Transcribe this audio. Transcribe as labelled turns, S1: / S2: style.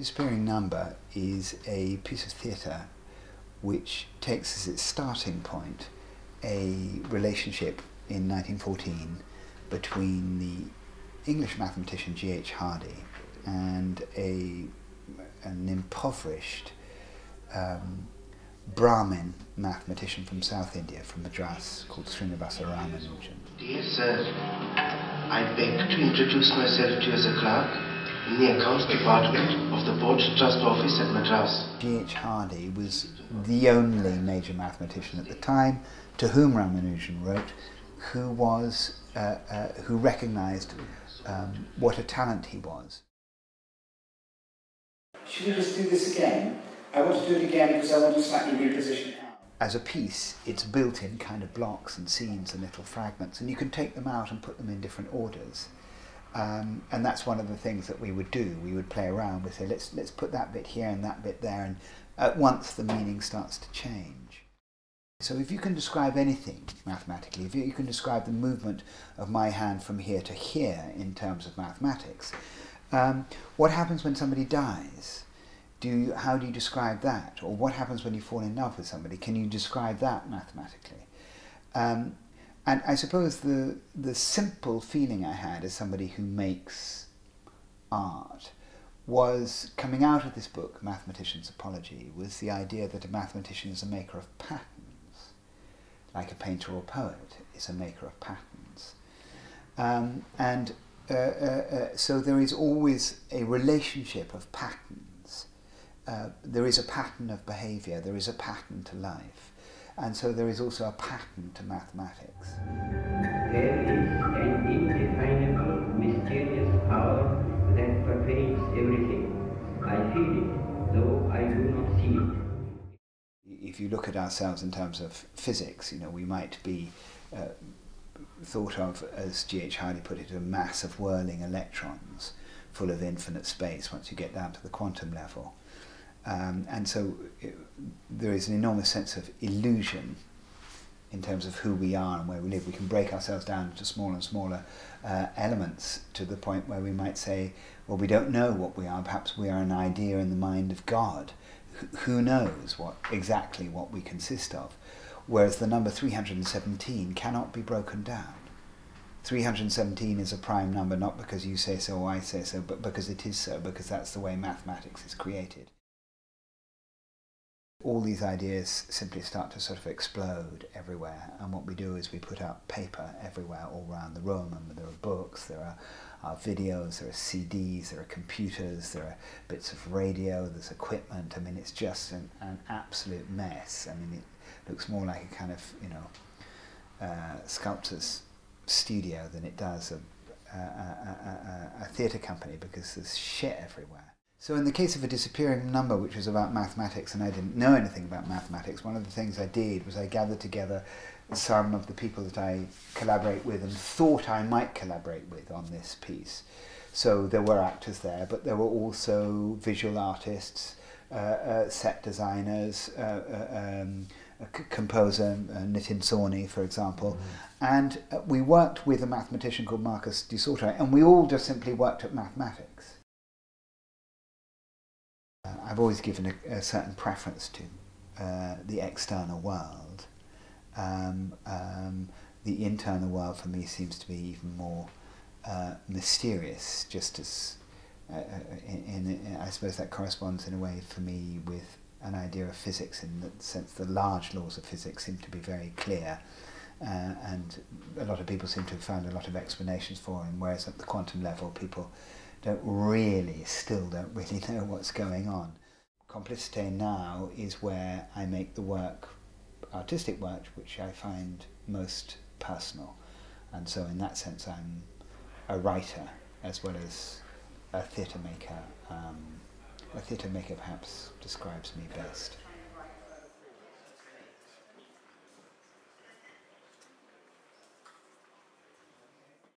S1: Disappearing Number is a piece of theatre which takes as its starting point a relationship in 1914 between the English mathematician G.H. Hardy and an impoverished Brahmin mathematician from South India, from Madras, called Srinivasa Ramanujan.
S2: Dear sir, I beg to introduce myself to you as a clerk in the accounts department of the Board Trust Office at Madras.
S1: G.H. Hardy was the only major mathematician at the time to whom Ramanujan wrote, who recognised what a talent he was.
S3: Should we just do this again? I want to do it again because I want to slightly reposition it out.
S1: As a piece, it's built in kind of blocks and scenes and little fragments, and you can take them out and put them in different orders. And that's one of the things that we would do. We would play around. We'd say, let's put that bit here and that bit there, and at once the meaning starts to change. So if you can describe anything mathematically, if you can describe the movement of my hand from here to here in terms of mathematics, what happens when somebody dies? How do you describe that? Or what happens when you fall in love with somebody? Can you describe that mathematically? And I suppose the simple feeling I had as somebody who makes art was, coming out of this book, Mathematician's Apology, was the idea that a mathematician is a maker of patterns, like a painter or poet is a maker of patterns. So there is always a relationship of patterns. There is a pattern of behaviour, there is a pattern to life, and so there is also a pattern to mathematics.
S4: There is an indefinable, mysterious power that pervades everything. I feel it, though I do not see it.
S1: If you look at ourselves in terms of physics, we might be thought of, as G.H. Hardy put it, a mass of whirling electrons full of infinite space once you get down to the quantum level. And so there is an enormous sense of illusion in terms of who we are and where we live. We can break ourselves down into smaller and smaller elements to the point where we might say, well, we don't know what we are. Perhaps we are an idea in the mind of God. Who knows exactly what we consist of? Whereas the number 317 cannot be broken down. 317 is a prime number not because you say so or I say so, but because it is so, because that's the way mathematics is created. All these ideas simply start to sort of explode everywhere, and what we do is we put out paper everywhere all around the room, and there are books, there are videos, there are CDs, there are computers, there are bits of radio, there's equipment. I mean, it's just an absolute mess. I mean, it looks more like a kind of, sculptor's studio than it does a theatre company, because there's shit everywhere. So in the case of A Disappearing Number, which was about mathematics, and I didn't know anything about mathematics, one of the things I did was I gathered together some of the people that I collaborate with and thought I might collaborate with on this piece. So there were actors there, but there were also visual artists, set designers, a composer, Nitin Sawhney, for example, and we worked with a mathematician called Marcus du Sautoy, and we all just simply worked at mathematics. I've always given a certain preference to the external world. The internal world for me seems to be even more mysterious, just as I suppose that corresponds in a way for me with an idea of physics, in the sense the large laws of physics seem to be very clear, and a lot of people seem to have found a lot of explanations for them, whereas at the quantum level people still don't really know what's going on. Complicite now is where I make the work, artistic work, which I find most personal, and so in that sense I'm a writer as well as a theatre maker. A theatre maker perhaps describes me best.